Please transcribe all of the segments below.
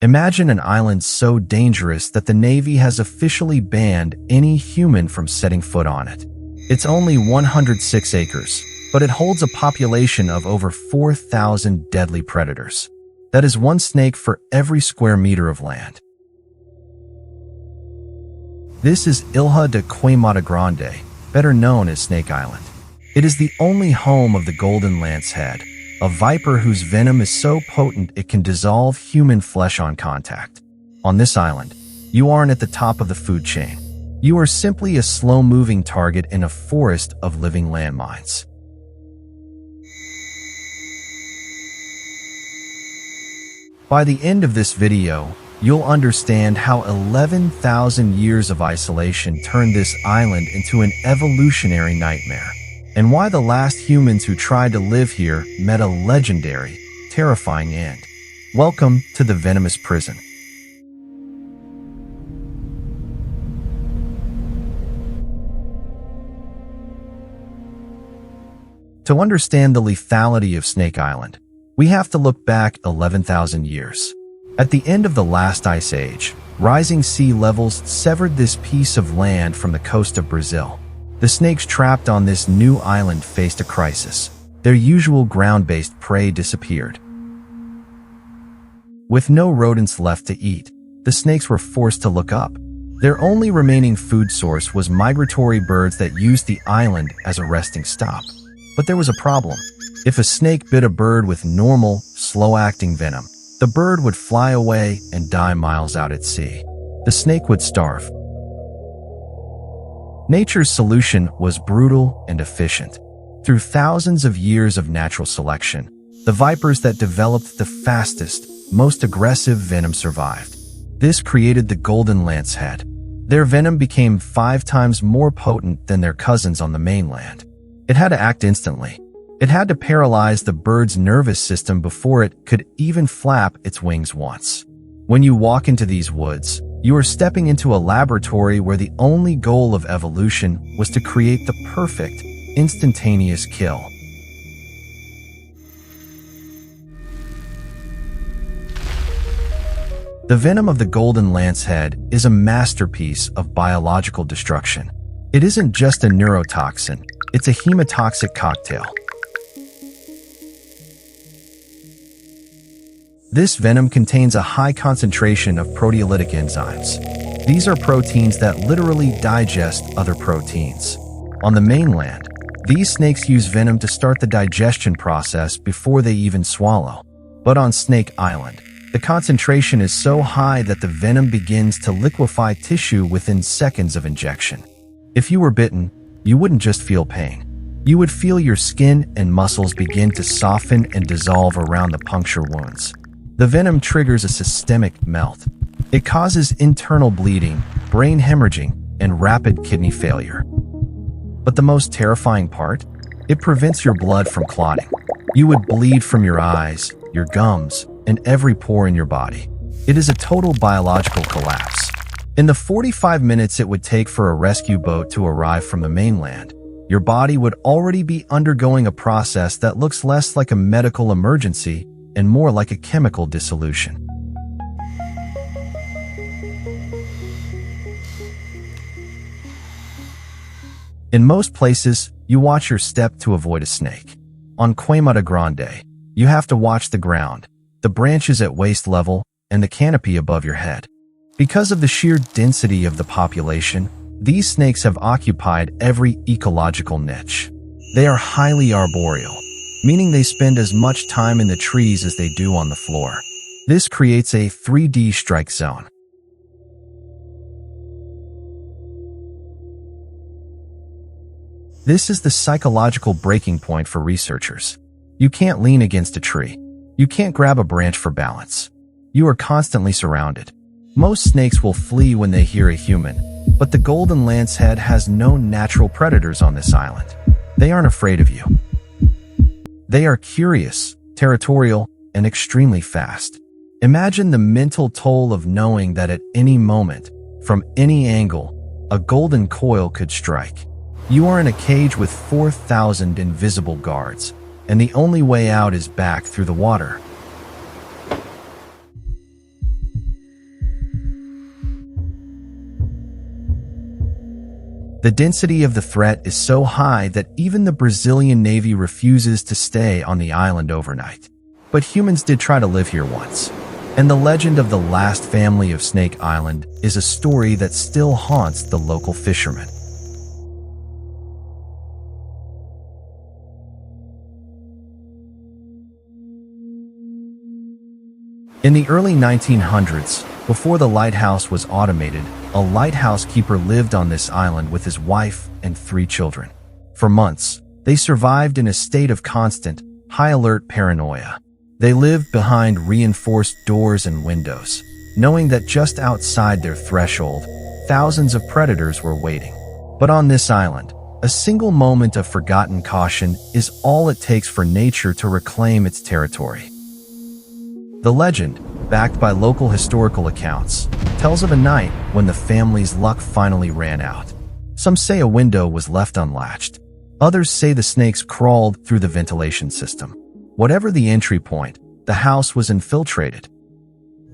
Imagine an island so dangerous that the Navy has officially banned any human from setting foot on it. It's only 106 acres, but it holds a population of over 4,000 deadly predators. That is one snake for every square meter of land. This is Ilha da Queimada Grande, better known as Snake Island. It is the only home of the Golden Lancehead, a viper whose venom is so potent it can dissolve human flesh on contact. On this island, you aren't at the top of the food chain. You are simply a slow-moving target in a forest of living landmines. By the end of this video, you'll understand how 11,000 years of isolation turned this island into an evolutionary nightmare, and why the last humans who tried to live here met a legendary, terrifying end. Welcome to the venomous prison. To understand the lethality of Snake Island, we have to look back 11,000 years. At the end of the last ice age, rising sea levels severed this piece of land from the coast of Brazil. The snakes trapped on this new island faced a crisis. Their usual ground-based prey disappeared. With no rodents left to eat, the snakes were forced to look up. Their only remaining food source was migratory birds that used the island as a resting stop. But there was a problem. If a snake bit a bird with normal, slow-acting venom, the bird would fly away and die miles out at sea. The snake would starve. Nature's solution was brutal and efficient. Through thousands of years of natural selection, the vipers that developed the fastest, most aggressive venom survived. This created the Golden Lancehead. Their venom became 5 times more potent than their cousins on the mainland. It had to act instantly. It had to paralyze the bird's nervous system before it could even flap its wings once. When you walk into these woods, you are stepping into a laboratory where the only goal of evolution was to create the perfect, instantaneous kill. The venom of the Golden Lancehead is a masterpiece of biological destruction. It isn't just a neurotoxin, it's a hemotoxic cocktail. This venom contains a high concentration of proteolytic enzymes. These are proteins that literally digest other proteins. On the mainland, these snakes use venom to start the digestion process before they even swallow. But on Snake Island, the concentration is so high that the venom begins to liquefy tissue within seconds of injection. If you were bitten, you wouldn't just feel pain. You would feel your skin and muscles begin to soften and dissolve around the puncture wounds. The venom triggers a systemic melt. It causes internal bleeding, brain hemorrhaging, and rapid kidney failure. But the most terrifying part? It prevents your blood from clotting. You would bleed from your eyes, your gums, and every pore in your body. It is a total biological collapse. In the 45 minutes it would take for a rescue boat to arrive from the mainland, your body would already be undergoing a process that looks less like a medical emergency and more like a chemical dissolution. In most places, you watch your step to avoid a snake. On Queimada Grande, you have to watch the ground, the branches at waist level, and the canopy above your head. Because of the sheer density of the population, these snakes have occupied every ecological niche. They are highly arboreal, meaning they spend as much time in the trees as they do on the floor. This creates a 3D strike zone. This is the psychological breaking point for researchers. You can't lean against a tree. You can't grab a branch for balance. You are constantly surrounded. Most snakes will flee when they hear a human, but the Golden Lancehead has no natural predators on this island. They aren't afraid of you. They are curious, territorial, and extremely fast. Imagine the mental toll of knowing that at any moment, from any angle, a golden coil could strike. You are in a cage with 4,000 invisible guards, and the only way out is back through the water. The density of the threat is so high that even the Brazilian Navy refuses to stay on the island overnight. But humans did try to live here once. And the legend of the last family of Snake Island is a story that still haunts the local fishermen. In the early 1900s, before the lighthouse was automated, a lighthouse keeper lived on this island with his wife and 3 children. For months, they survived in a state of constant, high-alert paranoia. They lived behind reinforced doors and windows, knowing that just outside their threshold, thousands of predators were waiting. But on this island, a single moment of forgotten caution is all it takes for nature to reclaim its territory. The legend, backed by local historical accounts, tells of a night when the family's luck finally ran out. Some say a window was left unlatched. Others say the snakes crawled through the ventilation system. Whatever the entry point, the house was infiltrated.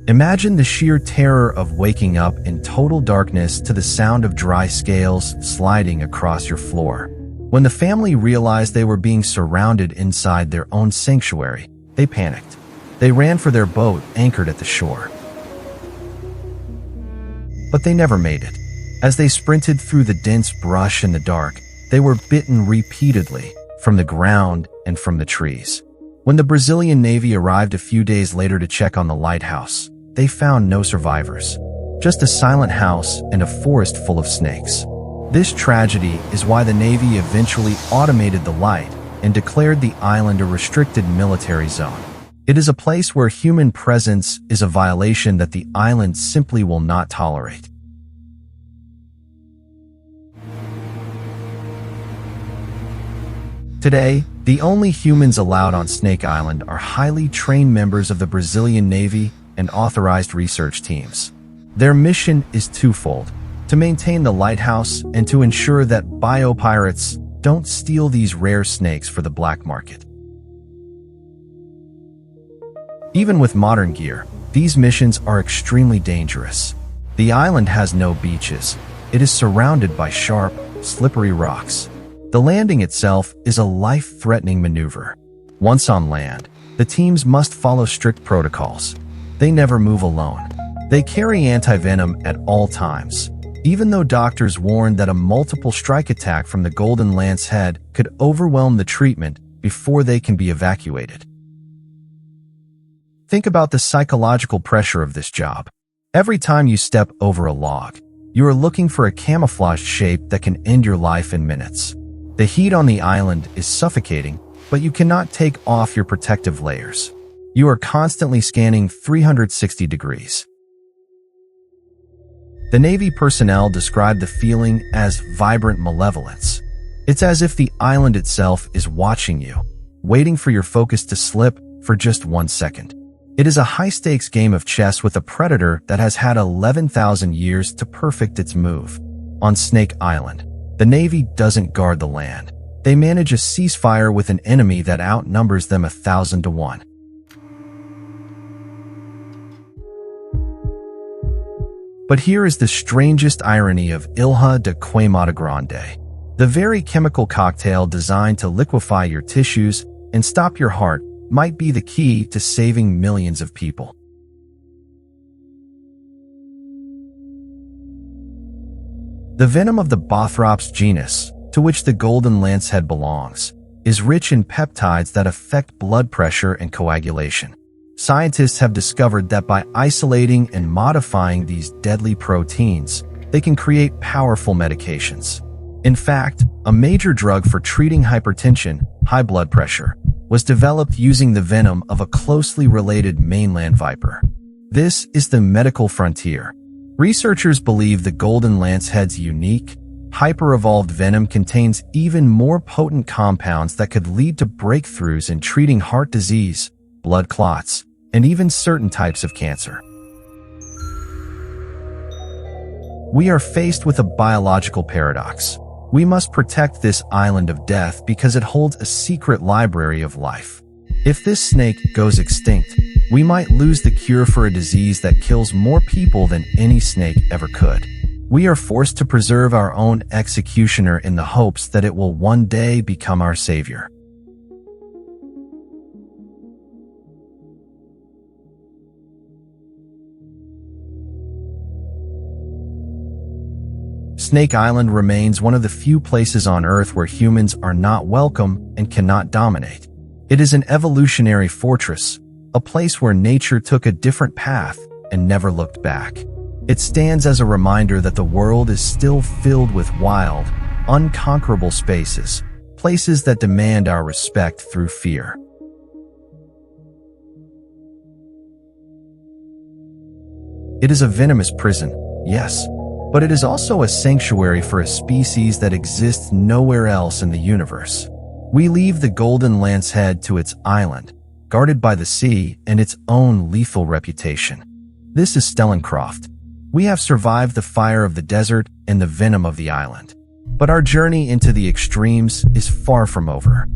Imagine the sheer terror of waking up in total darkness to the sound of dry scales sliding across your floor. When the family realized they were being surrounded inside their own sanctuary, they panicked. They ran for their boat anchored at the shore. But they never made it. As they sprinted through the dense brush in the dark, they were bitten repeatedly, from the ground and from the trees. When the Brazilian Navy arrived a few days later to check on the lighthouse, they found no survivors. Just a silent house and a forest full of snakes. This tragedy is why the Navy eventually automated the light and declared the island a restricted military zone. It is a place where human presence is a violation that the island simply will not tolerate. Today, the only humans allowed on Snake Island are highly trained members of the Brazilian Navy and authorized research teams. Their mission is twofold: to maintain the lighthouse and to ensure that biopirates don't steal these rare snakes for the black market. Even with modern gear, these missions are extremely dangerous. The island has no beaches. It is surrounded by sharp, slippery rocks. The landing itself is a life-threatening maneuver. Once on land, the teams must follow strict protocols. They never move alone. They carry anti-venom at all times, even though doctors warn that a multiple strike attack from the Golden Lancehead could overwhelm the treatment before they can be evacuated. Think about the psychological pressure of this job. Every time you step over a log, you are looking for a camouflaged shape that can end your life in minutes. The heat on the island is suffocating, but you cannot take off your protective layers. You are constantly scanning 360 degrees. The Navy personnel describe the feeling as vibrant malevolence. It's as if the island itself is watching you, waiting for your focus to slip for just 1 second. It is a high-stakes game of chess with a predator that has had 11,000 years to perfect its move. On Snake Island, the Navy doesn't guard the land. They manage a ceasefire with an enemy that outnumbers them 1,000 to 1. But here is the strangest irony of Ilha da Queimada Grande. The very chemical cocktail designed to liquefy your tissues and stop your heart might be the key to saving millions of people. The venom of the Bothrops genus, to which the Golden Lancehead belongs, is rich in peptides that affect blood pressure and coagulation. Scientists have discovered that by isolating and modifying these deadly proteins, they can create powerful medications. In fact, a major drug for treating hypertension, high blood pressure, was developed using the venom of a closely related mainland viper. This is the medical frontier. Researchers believe the Golden Lancehead's unique, hyper-evolved venom contains even more potent compounds that could lead to breakthroughs in treating heart disease, blood clots, and even certain types of cancer. We are faced with a biological paradox. We must protect this island of death because it holds a secret library of life. If this snake goes extinct, we might lose the cure for a disease that kills more people than any snake ever could. We are forced to preserve our own executioner in the hopes that it will one day become our savior. Snake Island remains one of the few places on Earth where humans are not welcome and cannot dominate. It is an evolutionary fortress, a place where nature took a different path and never looked back. It stands as a reminder that the world is still filled with wild, unconquerable spaces, places that demand our respect through fear. It is a venomous prison, yes, but it is also a sanctuary for a species that exists nowhere else in the universe. We leave the Golden Lancehead to its island, guarded by the sea and its own lethal reputation. This is Stellan Croft. We have survived the fire of the desert and the venom of the island. But our journey into the extremes is far from over.